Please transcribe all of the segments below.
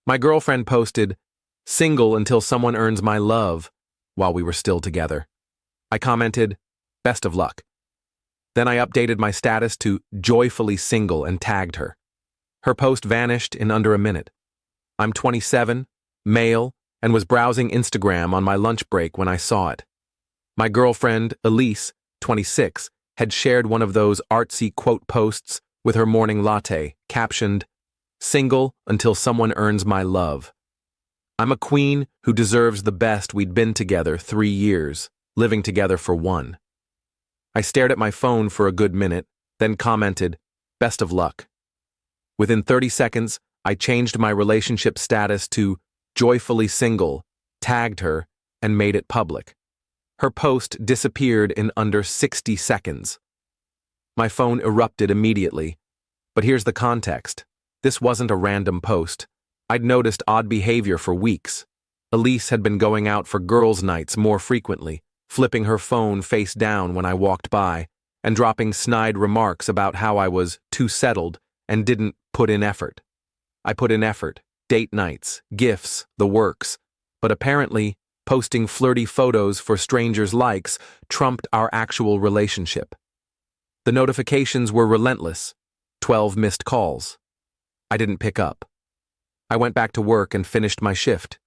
My girlfriend posted, "Single until someone earns my love," while we were still together. I commented, "Best of luck." Then I updated my status to joyfully single and tagged her. Her post vanished in under a minute. I'm 27, male, and was browsing Instagram on my lunch break when I saw it. My girlfriend, Elise, 26, had shared one of those artsy quote posts with her morning latte, captioned, "Single until someone earns my love." I'm a queen who deserves the best. We'd been together 3 years, living together for 1. I stared at my phone for a good minute, then commented, "Best of luck." Within 30 seconds, I changed my relationship status to joyfully single, tagged her, and made it public. Her post disappeared in under 60 seconds. My phone erupted immediately. But here's the context. This wasn't a random post. I'd noticed odd behavior for weeks. Elise had been going out for girls' nights more frequently, flipping her phone face down when I walked by, and dropping snide remarks about how I was too settled and didn't put in effort. I put in effort, date nights, gifts, the works, but apparently, posting flirty photos for strangers' likes trumped our actual relationship. The notifications were relentless. 12 missed calls. I didn't pick up. I went back to work and finished my shift.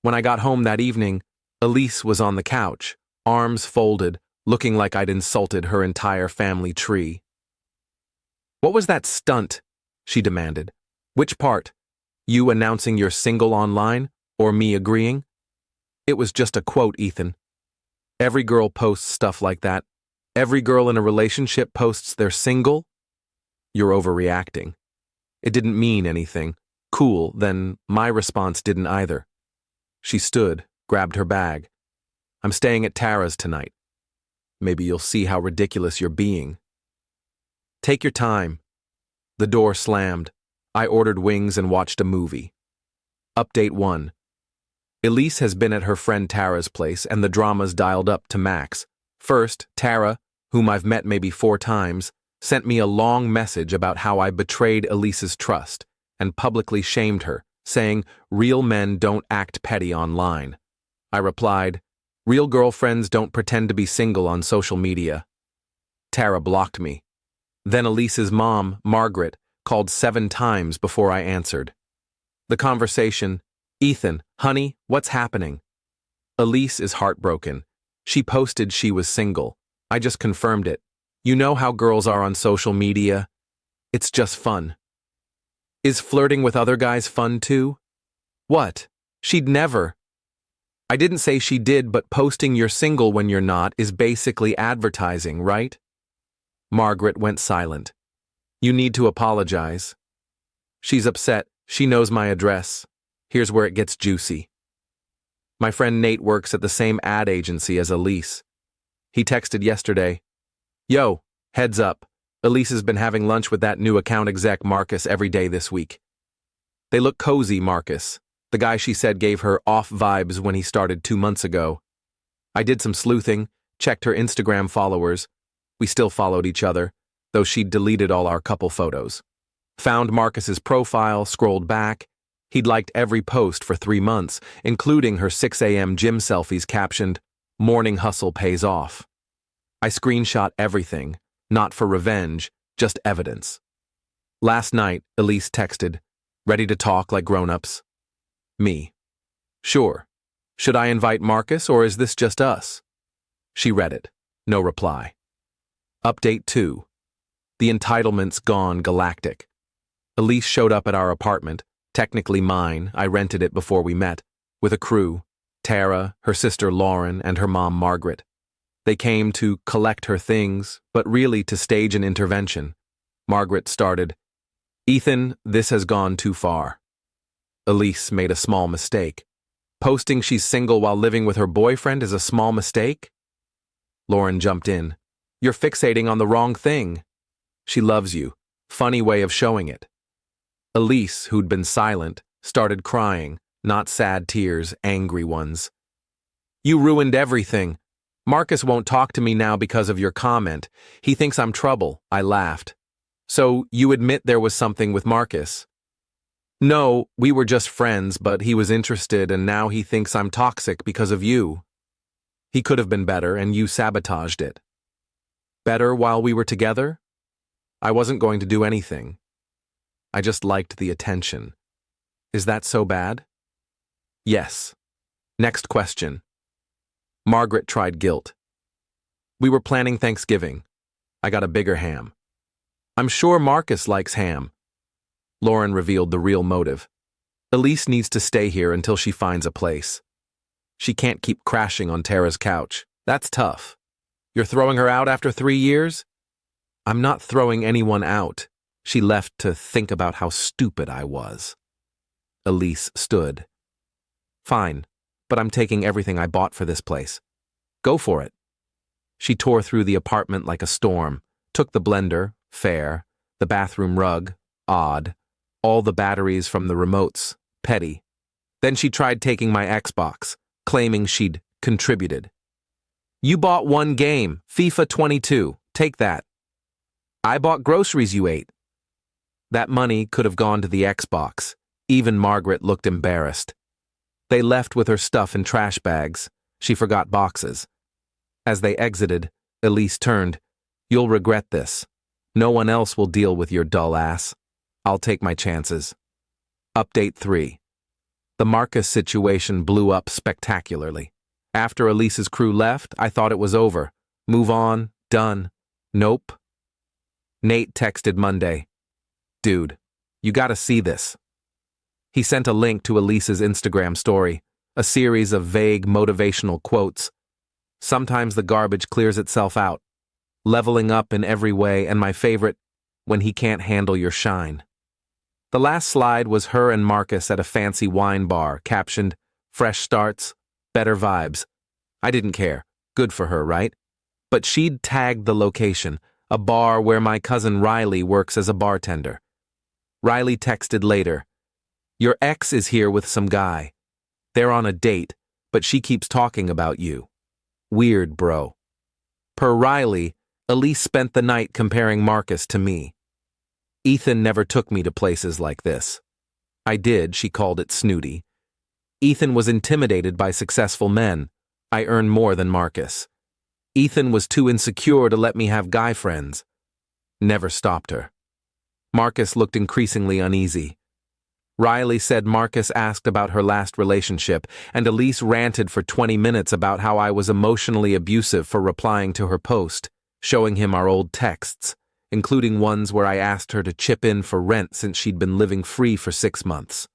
When I got home that evening, Elise was on the couch, arms folded, looking like I'd insulted her entire family tree. "What was that stunt?" she demanded. "Which part? You announcing you're single online, or me agreeing?" "It was just a quote, Ethan. Every girl posts stuff like that. Every girl in a relationship posts they're single." "You're overreacting. It didn't mean anything." "Cool, then my response didn't either." She stood, grabbed her bag. "I'm staying at Tara's tonight. Maybe you'll see how ridiculous you're being." "Take your time." The door slammed. I ordered wings and watched a movie. Update 1. Elise has been at her friend Tara's place and the drama's dialed up to max. First, Tara, whom I've met maybe 4 times, sent me a long message about how I betrayed Elise's trust and publicly shamed her, saying, "Real men don't act petty online." I replied, "Real girlfriends don't pretend to be single on social media." Tara blocked me. Then Elise's mom, Margaret, called 7 times before I answered. The conversation, "Ethan, honey, what's happening?" Elise is heartbroken. She posted she was single. I just confirmed it. You know how girls are on social media. It's just fun. Is flirting with other guys fun too? What? She'd never. I didn't say she did, but posting you're single when you're not is basically advertising, right? Margaret went silent. You need to apologize. She's upset. She knows my address. Here's where it gets juicy. My friend Nate works at the same ad agency as Elise. He texted yesterday, "Yo, heads up. Elise has been having lunch with that new account exec Marcus every day this week. They look cozy, Marcus, the guy she said gave her off vibes when he started 2 months ago. I did some sleuthing, checked her Instagram followers. We still followed each other, though she'd deleted all our couple photos. Found Marcus's profile, scrolled back. He'd liked every post for 3 months, including her 6 a.m. gym selfies captioned, 'Morning hustle pays off.' I screenshot everything, not for revenge, just evidence. Last night, Elise texted, 'Ready to talk like grown-ups?' Me. 'Sure. Should I invite Marcus or is this just us?' She read it. No reply. Update 2. The entitlement's gone galactic. Elise showed up at our apartment, technically mine, I rented it before we met, with a crew, Tara, her sister Lauren, and her mom Margaret. They came to collect her things, but really to stage an intervention. Margaret started, 'Ethan, this has gone too far.' Elise made a small mistake. Posting she's single while living with her boyfriend is a small mistake? Lauren jumped in. 'You're fixating on the wrong thing. She loves you. Funny way of showing it.' Elise, who'd been silent, started crying, not sad tears, angry ones. 'You ruined everything. Marcus won't talk to me now because of your comment. He thinks I'm trouble,' I laughed. 'So you admit there was something with Marcus?' No, we were just friends, but he was interested and now he thinks I'm toxic because of you. He could have been better and you sabotaged it. Better while we were together? I wasn't going to do anything. I just liked the attention. Is that so bad? Yes. Next question. Margaret tried guilt. We were planning Thanksgiving. I got a bigger ham. I'm sure Marcus likes ham. Lauren revealed the real motive. Elise needs to stay here until she finds a place. She can't keep crashing on Tara's couch. That's tough. You're throwing her out after 3 years? I'm not throwing anyone out. She left to think about how stupid I was. Elise stood. Fine, but I'm taking everything I bought for this place. Go for it. She tore through the apartment like a storm, took the blender, fair, the bathroom rug, odd, all the batteries from the remotes, petty. Then she tried taking my Xbox, claiming she'd contributed. You bought one game, FIFA 22, take that. I bought groceries you ate. That money could have gone to the Xbox. Even Margaret looked embarrassed. They left with her stuff in trash bags. She forgot boxes. As they exited, Elise turned. You'll regret this. No one else will deal with your dull ass. I'll take my chances. Update 3. The Marcus situation blew up spectacularly. After Elise's crew left, I thought it was over. Move on, done. Nope. Nate texted Monday. Dude, you gotta see this. He sent a link to Elise's Instagram story, a series of vague motivational quotes. Sometimes the garbage clears itself out, leveling up in every way, and my favorite, when he can't handle your shine. The last slide was her and Marcus at a fancy wine bar, captioned, Fresh starts, better vibes. I didn't care. Good for her, right? But she'd tagged the location, a bar where my cousin Riley works as a bartender. Riley texted later, Your ex is here with some guy. They're on a date, but she keeps talking about you. Weird, bro. Per Riley, Elise spent the night comparing Marcus to me. Ethan never took me to places like this. I did, she called it snooty. Ethan was intimidated by successful men. I earn more than Marcus. Ethan was too insecure to let me have guy friends. Never stopped her. Marcus looked increasingly uneasy. Riley said Marcus asked about her last relationship, and Elise ranted for 20 minutes about how I was emotionally abusive for replying to her post, showing him our old texts, including ones where I asked her to chip in for rent since she'd been living free for 6 months.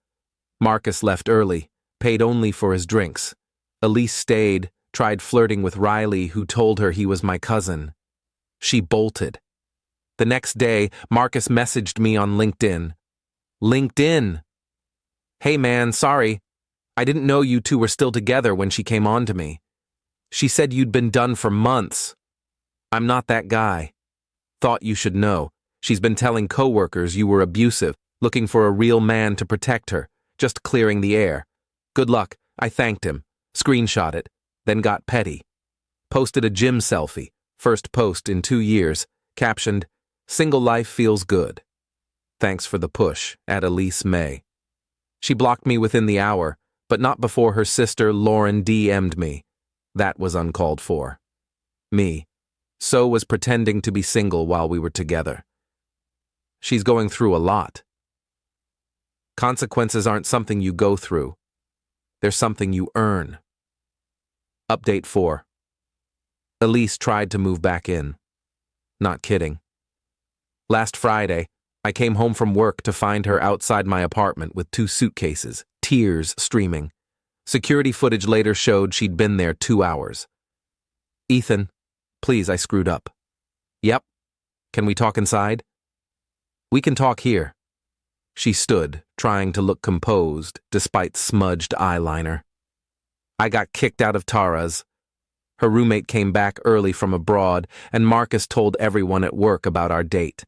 Marcus left early, paid only for his drinks. Elise stayed, tried flirting with Riley, who told her he was my cousin. She bolted. The next day, Marcus messaged me on LinkedIn. LinkedIn! Hey man, sorry. I didn't know you two were still together when she came on to me. She said you'd been done for months. I'm not that guy. Thought you should know. She's been telling coworkers you were abusive, looking for a real man to protect her, just clearing the air. Good luck. I thanked him. Screenshot it. Then got petty. Posted a gym selfie, first post in 2 years, captioned, Single life feels good. Thanks for the push, at Elise May. She blocked me within the hour, but not before her sister Lauren DM'd me. That was uncalled for. Me. So was pretending to be single while we were together. She's going through a lot. Consequences aren't something you go through. They're something you earn. Update 4. Elise tried to move back in. Not kidding. Last Friday, I came home from work to find her outside my apartment with 2 suitcases, tears streaming. Security footage later showed she'd been there 2 hours. Ethan, please, I screwed up. Yep. Can we talk inside? We can talk here. She stood, trying to look composed, despite smudged eyeliner. I got kicked out of Tara's. Her roommate came back early from abroad, and Marcus told everyone at work about our date.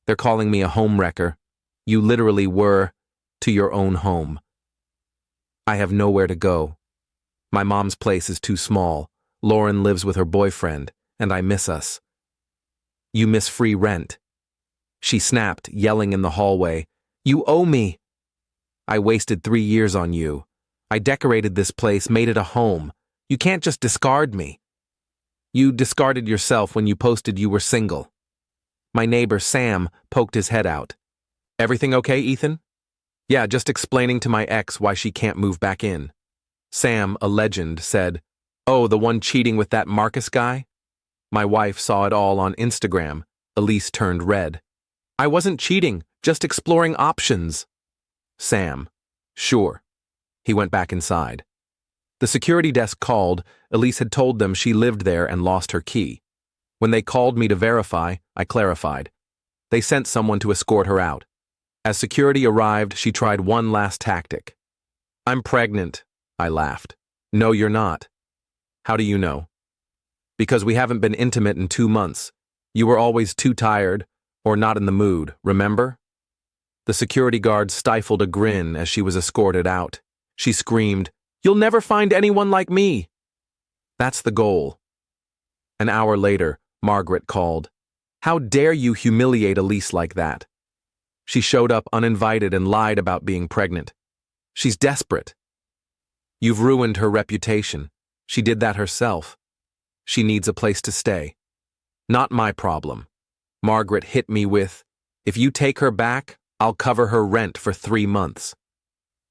They're calling me a homewrecker. You literally were to your own home. I have nowhere to go. My mom's place is too small. Lauren lives with her boyfriend, and I miss us. You miss free rent. She snapped, yelling in the hallway, You owe me. I wasted 3 years on you. I decorated this place, made it a home. You can't just discard me. You discarded yourself when you posted you were single. My neighbor, Sam, poked his head out. Everything okay, Ethan? Yeah, just explaining to my ex why she can't move back in. Sam, a legend, said, Oh, the one cheating with that Marcus guy? My wife saw it all on Instagram. Elise turned red. I wasn't cheating, just exploring options. Sam, sure. He went back inside. The security desk called. Elise had told them she lived there and lost her key. When they called me to verify, I clarified. They sent someone to escort her out. As security arrived, she tried one last tactic. I'm pregnant, I laughed. No, you're not. How do you know? Because we haven't been intimate in 2 months. You were always too tired or not in the mood, remember? The security guard stifled a grin as she was escorted out. She screamed, You'll never find anyone like me. That's the goal. An hour later, Margaret called. How dare you humiliate Elise like that? She showed up uninvited and lied about being pregnant. She's desperate. You've ruined her reputation. She did that herself. She needs a place to stay. Not my problem. Margaret hit me with, If you take her back, I'll cover her rent for 3 months.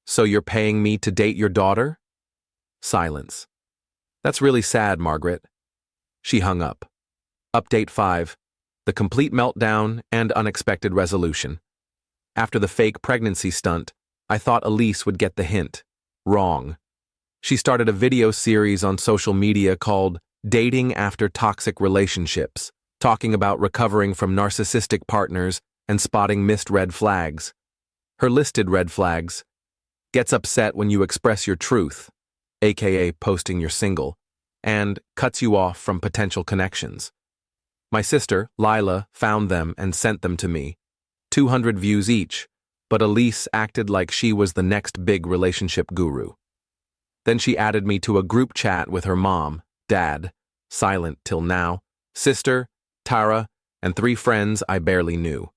So you're paying me to date your daughter? Silence. That's really sad, Margaret. She hung up. Update 5. The complete meltdown and unexpected resolution. After the fake pregnancy stunt, I thought Elise would get the hint. Wrong. She started a video series on social media called Dating After Toxic Relationships, talking about recovering from narcissistic partners and spotting missed red flags. Her listed red flags: gets upset when you express your truth, aka posting you're single, and cuts you off from potential connections. My sister, Lila, found them and sent them to me. 200 views each, but Elise acted like she was the next big relationship guru. Then she added me to a group chat with her mom, dad, silent till now, sister, Tara, and 3 friends I barely knew.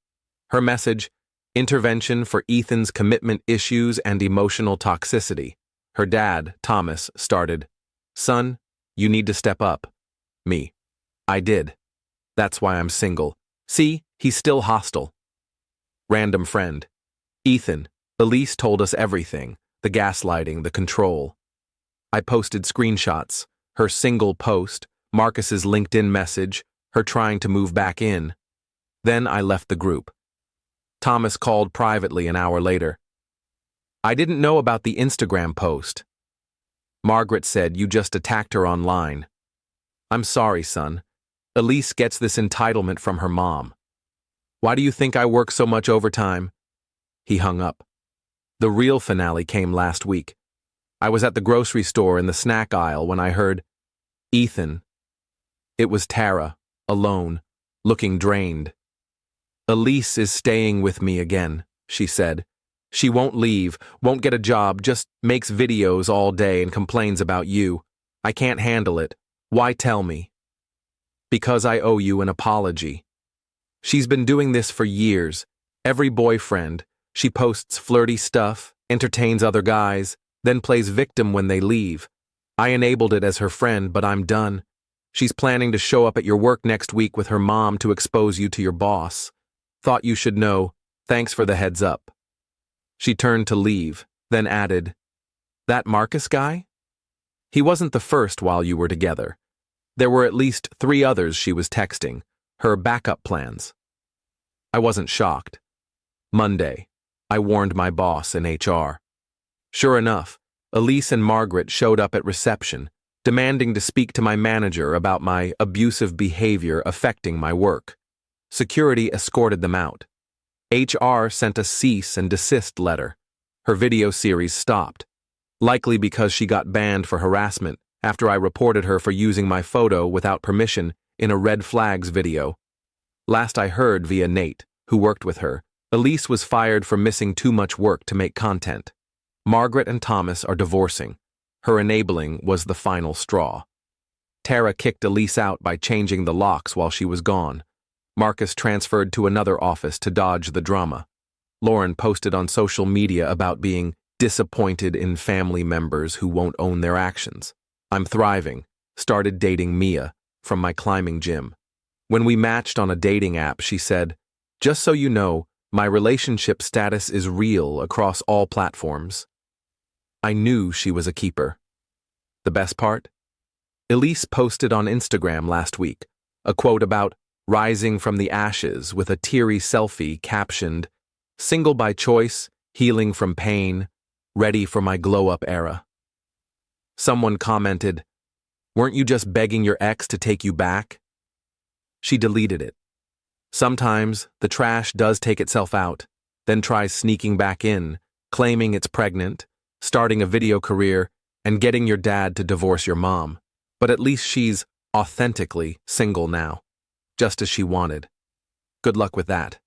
Her message: intervention for Ethan's commitment issues and emotional toxicity. Her dad, Thomas, started, Son, you need to step up. Me. I did. That's why I'm single. See, he's still hostile. Random friend. Ethan, Elise told us everything, the gaslighting, the control. I posted screenshots, her single post, Marcus's LinkedIn message, her trying to move back in. Then I left the group. Thomas called privately an hour later. I didn't know about the Instagram post. Margaret said you just attacked her online. I'm sorry, son. Elise gets this entitlement from her mom. Why do you think I work so much overtime? He hung up. The real finale came last week. I was at the grocery store in the snack aisle when I heard, Ethan. It was Tara, alone, looking drained. Elise is staying with me again, she said. She won't leave, won't get a job, just makes videos all day and complains about you. I can't handle it. Why tell me? Because I owe you an apology. She's been doing this for years. Every boyfriend. She posts flirty stuff, entertains other guys, then plays victim when they leave. I enabled it as her friend, but I'm done. She's planning to show up at your work next week with her mom to expose you to your boss. Thought you should know. Thanks for the heads up. She turned to leave, then added, That Marcus guy? He wasn't the first while you were together. There were at least 3 others she was texting, her backup plans. I wasn't shocked. Monday, I warned my boss in HR. Sure enough, Elise and Margaret showed up at reception, demanding to speak to my manager about my abusive behavior affecting my work. Security escorted them out. HR sent a cease and desist letter. Her video series stopped, likely because she got banned for harassment after I reported her for using my photo without permission in a red flags video. Last I heard via Nate, who worked with her, Elise was fired for missing too much work to make content. Margaret and Thomas are divorcing. Her enabling was the final straw. Tara kicked Elise out by changing the locks while she was gone. Marcus transferred to another office to dodge the drama. Lauren posted on social media about being disappointed in family members who won't own their actions. I'm thriving. Started dating Mia from my climbing gym. When we matched on a dating app, she said, "Just so you know, my relationship status is real across all platforms." I knew she was a keeper. The best part? Elise posted on Instagram last week a quote about rising from the ashes with a teary selfie captioned, "Single by choice, healing from pain, ready for my glow-up era." Someone commented, "Weren't you just begging your ex to take you back?" She deleted it. Sometimes the trash does take itself out, then tries sneaking back in, claiming it's pregnant, starting a video career, and getting your dad to divorce your mom. But at least she's authentically single now, just as she wanted. Good luck with that.